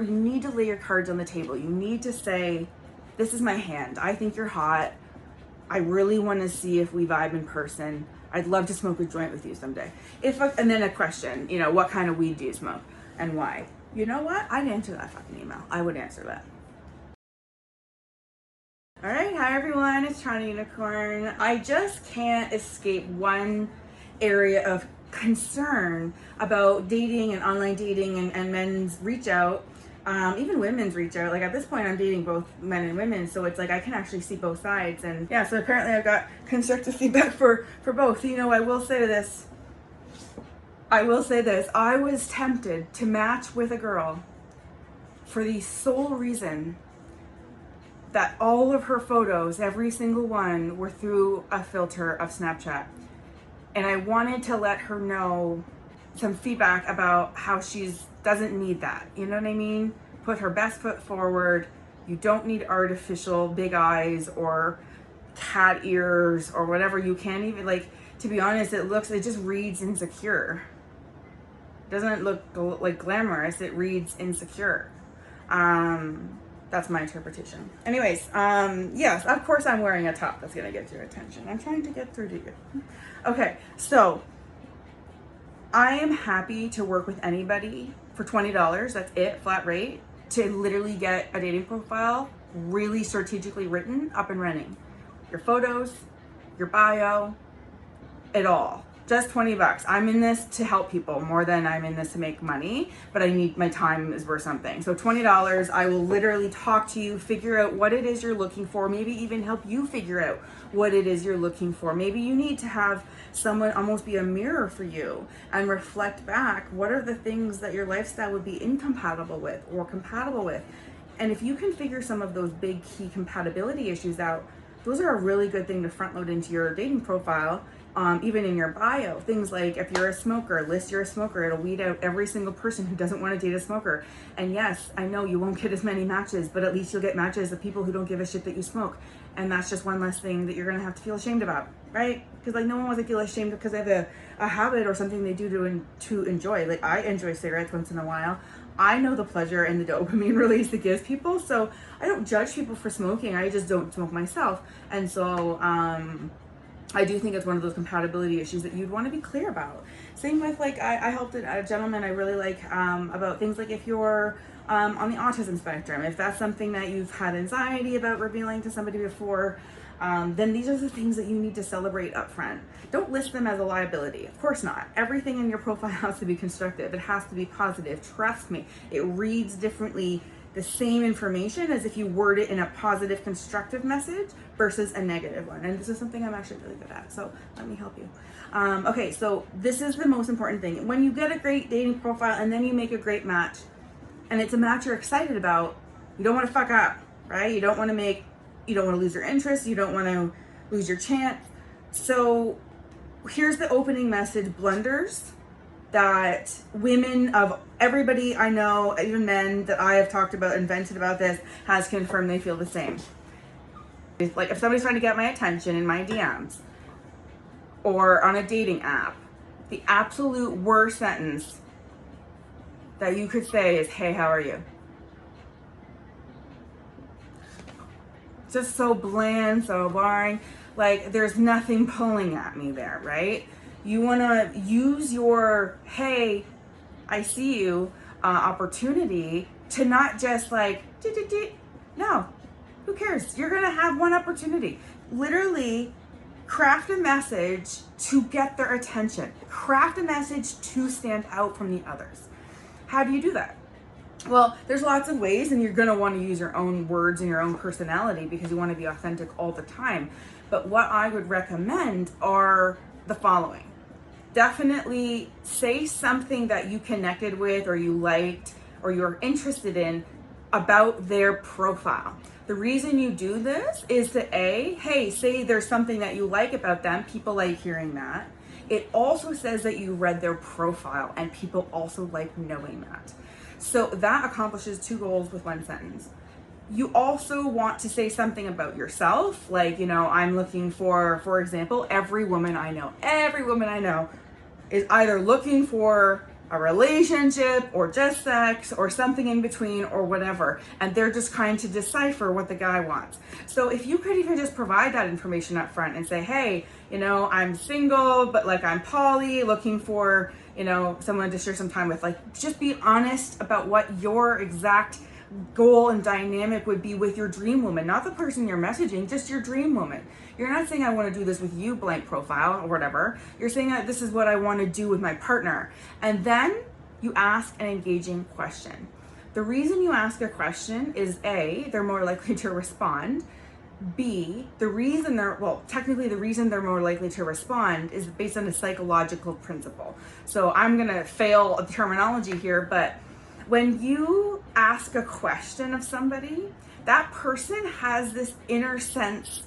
You need to lay your cards on the table. You need to say, this is my hand. I think you're hot. I really want to see if we vibe in person. I'd love to smoke a joint with you someday. And then a question, what kind of weed do you smoke and why? You know what? I'd answer that fucking email. I would answer that. All right, hi everyone, it's Toronto Unicorn. I just can't escape one area of concern about dating and online dating and men's reach out, even women's reach out. Like at this point, I'm dating both men and women, so it's like I can actually see both sides. And yeah, so apparently I've got constructive feedback for both. I will say this. I was tempted to match with a girl for the sole reason that all of her photos, every single one, were through a filter of Snapchat. And I wanted to let her know some feedback about how doesn't need that. You know what I mean? Put her best foot forward. You don't need artificial big eyes or cat ears or whatever. You can't even, to be honest, it just reads insecure. It doesn't look like glamorous, it reads insecure. That's my interpretation. Anyways, yes, of course I'm wearing a top that's gonna get your attention. I'm trying to get through to you. Okay, so I am happy to work with anybody for $20, that's it, flat rate, to literally get a dating profile really strategically written, up and running. Your photos, your bio, it all. Just $20. I'm in this to help people more than I'm in this to make money, but my time is worth something. So $20, I will literally talk to you, figure out what it is you're looking for, maybe even help you figure out what it is you're looking for. Maybe you need to have someone almost be a mirror for you and reflect back what are the things that your lifestyle would be incompatible with or compatible with. And if you can figure some of those big key compatibility issues out, those are a really good thing to front load into your dating profile. Even in your bio, things like if you're a smoker, list you're a smoker. It'll weed out every single person who doesn't want to date a smoker. And yes, I know you won't get as many matches, but at least you'll get matches of people who don't give a shit that you smoke. And that's just one less thing that you're gonna have to feel ashamed about, right? Because no one wants to feel ashamed because they have a habit or something they do to enjoy. Like I enjoy cigarettes once in a while. I know the pleasure and the dopamine release it gives people, so I don't judge people for smoking. I just don't smoke myself, and so I do think it's one of those compatibility issues that you'd want to be clear about. Same with I helped a gentleman I really like about things like if you're on the autism spectrum, if that's something that you've had anxiety about revealing to somebody before, then these are the things that you need to celebrate up front. Don't list them as a liability. Of course not. Everything in your profile has to be constructive. It has to be positive. Trust me. It reads differently, the same information as if you word it in a positive, constructive message versus a negative one. And this is something I'm actually really good at, so let me help you. Okay, so this is the most important thing. When you get a great dating profile and then you make a great match, and it's a match you're excited about, you don't want to fuck up, right? You don't want to lose your interest. You don't want to lose your chance. So here's the opening message blunders that women of everybody I know, even men that I have talked about and vented about this, has confirmed they feel the same. Like if somebody's trying to get my attention in my DMs or on a dating app, the absolute worst sentence that you could say is, "Hey, how are you?" Just so bland, so boring. Like there's nothing pulling at me there, right? You want to use your, "Hey, I see you," opportunity to not just no, who cares? You're going to have one opportunity. Literally craft a message to get their attention. Craft a message to stand out from the others. How do you do that? Well, there's lots of ways, and you're going to want to use your own words and your own personality because you want to be authentic all the time. But what I would recommend are the following. Definitely say something that you connected with or you liked or you're interested in about their profile. The reason you do this is to say there's something that you like about them. People like hearing that. It also says that you read their profile, and people also like knowing that. So that accomplishes two goals with one sentence. You also want to say something about yourself. I'm looking for example, every woman I know is either looking for a relationship or just sex or something in between or whatever, and they're just trying to decipher what the guy wants. So if you could even just provide that information up front and say, hey, you know, I'm single, but like I'm poly, looking for, you know, someone to share some time with. Like, just be honest about what your exact goal and dynamic would be with your dream woman, not the person you're messaging, just your dream woman. You're not saying I want to do this with you, blank profile or whatever. You're saying that this is what I want to do with my partner. And then you ask an engaging question. The reason you ask a question is A, they're more likely to respond. B, the reason they're more likely to respond is based on a psychological principle. So I'm gonna fail the terminology here, but when you ask a question of somebody, that person has this inner sense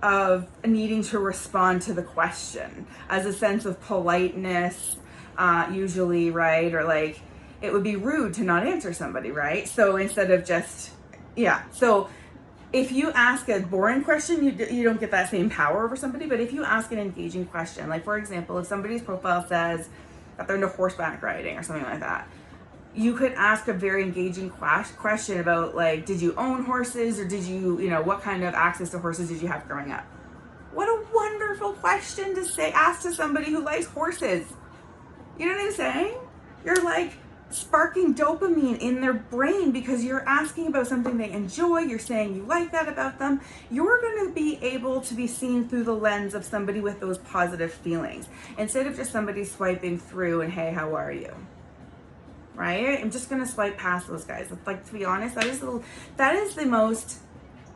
of needing to respond to the question as a sense of politeness, usually, right? Or like, it would be rude to not answer somebody, right? So instead of just, so if you ask a boring question, you don't get that same power over somebody. But if you ask an engaging question, like for example, if somebody's profile says that they're into horseback riding or something like that, you could ask a very engaging question about like, did you own horses, or did you, what kind of access to horses did you have growing up? What a wonderful question to ask to somebody who likes horses. You know what I'm saying? You're like sparking dopamine in their brain because you're asking about something they enjoy. You're saying you like that about them. You're going to be able to be seen through the lens of somebody with those positive feelings instead of just somebody swiping through and, hey, how are you? Right? I'm just going to swipe past those guys. Like, to be honest, that is the most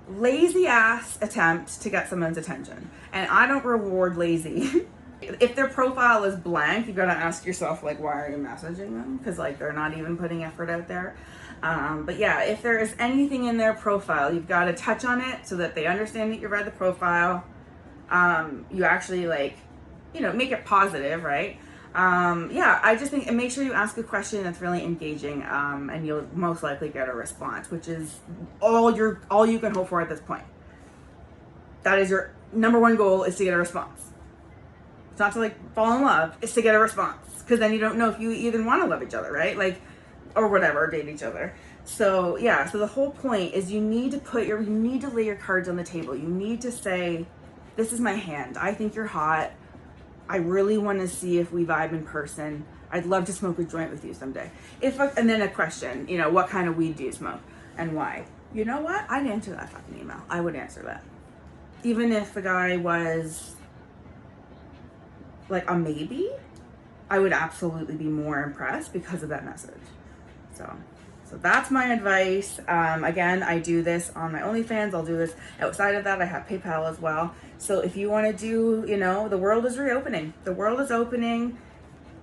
lazy ass attempt to get someone's attention. And I don't reward lazy. If their profile is blank, you got to ask yourself, like, why are you messaging them? Because like they're not even putting effort out there. But yeah, if there is anything in their profile, you've got to touch on it so that they understand that you read the profile. You actually make it positive, right? I just think, and make sure you ask a question that's really engaging, and you'll most likely get a response, which is all you can hope for at this point. That is your number one goal, is to get a response. It's not to like fall in love, it's to get a response, because then you don't know if you even want to love each other, right? Like, or whatever, date each other. So yeah, so the whole point is you need to lay your cards on the table. You need to say, this is my hand. I think you're hot. I really want to see if we vibe in person. I'd love to smoke a joint with you someday. And then a question, what kind of weed do you smoke and why? You know what? I'd answer that fucking email. I would answer that. Even if the guy was like a maybe, I would absolutely be more impressed because of that message. So that's my advice. Again, I do this on my OnlyFans. I'll do this outside of that. I have PayPal as well. So if you want to do, the world is reopening. The world is opening.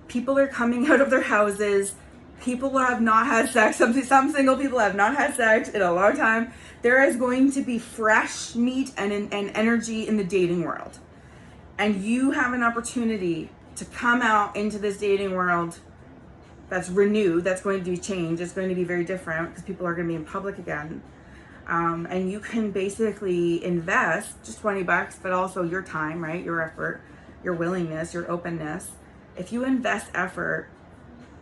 People are coming out of their houses. People have not had sex. Some single people have not had sex in a long time. There is going to be fresh meat and energy in the dating world. And you have an opportunity to come out into this dating world that's renewed, that's going to be changed. It's going to be very different because people are going to be in public again. And you can basically invest just $20, but also your time, right? Your effort, your willingness, your openness. If you invest effort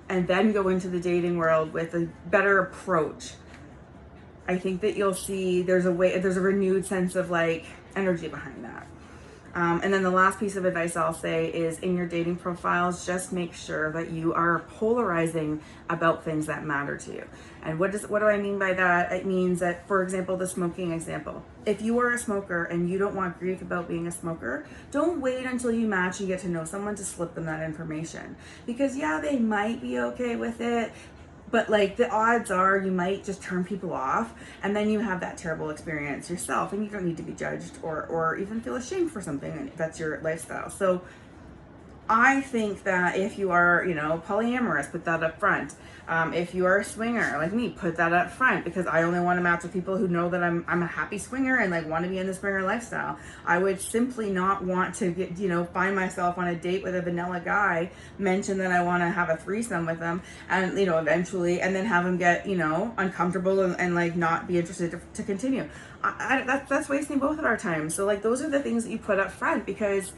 and then go into the dating world with a better approach, I think that you'll see there's a renewed sense of like energy behind that. And then the last piece of advice I'll say is, in your dating profiles, just make sure that you are polarizing about things that matter to you. And what do I mean by that? It means that, for example, the smoking example. If you are a smoker and you don't want grief about being a smoker, don't wait until you match and get to know someone to slip them that information. Because yeah, they might be okay with it, but like the odds are you might just turn people off, and then you have that terrible experience yourself, and you don't need to be judged or even feel ashamed for something, and that's your lifestyle. So I think that if you are, polyamorous, put that up front. If you are a swinger like me, put that up front, because I only want to match with people who know that I'm a happy swinger and like want to be in the swinger lifestyle. I would simply not want to get, find myself on a date with a vanilla guy, mention that I want to have a threesome with them, and eventually, and then have him get uncomfortable and like not be interested to continue. That's wasting both of our time. So like those are the things that you put up front, because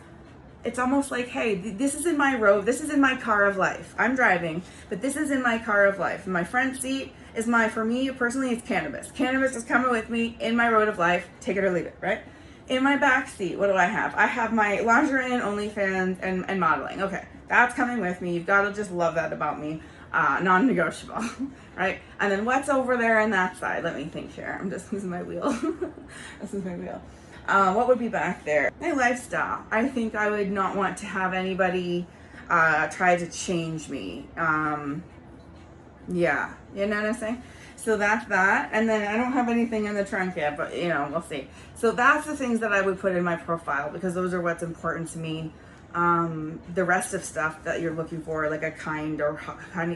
it's almost like, hey, this is in my road, this is in my car of life. I'm driving, but this is in my car of life. My front seat is for me personally, it's cannabis. Cannabis is coming with me in my road of life, take it or leave it, right? In my back seat, what do I have? I have my lingerie and OnlyFans and modeling. Okay, that's coming with me. You've got to just love that about me. Non-negotiable, right? And then what's over there on that side? Let me think here. I'm just losing my wheel. This is my wheel. What would be back there? My lifestyle. I think I would not want to have anybody try to change me. Yeah, you know what I'm saying? So that's that. And then I don't have anything in the trunk yet, but you know, we'll see. So that's the things that I would put in my profile because those are what's important to me. The rest of stuff that you're looking for, like a kind or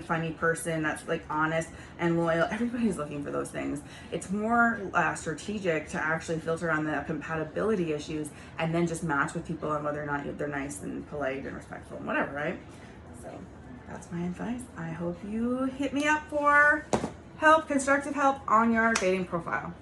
funny person that's like honest and loyal, everybody's looking for those things. It's more strategic to actually filter on the compatibility issues and then just match with people on whether or not they're nice and polite and respectful and whatever, right? So that's my advice. I hope you hit me up for help, constructive help on your dating profile.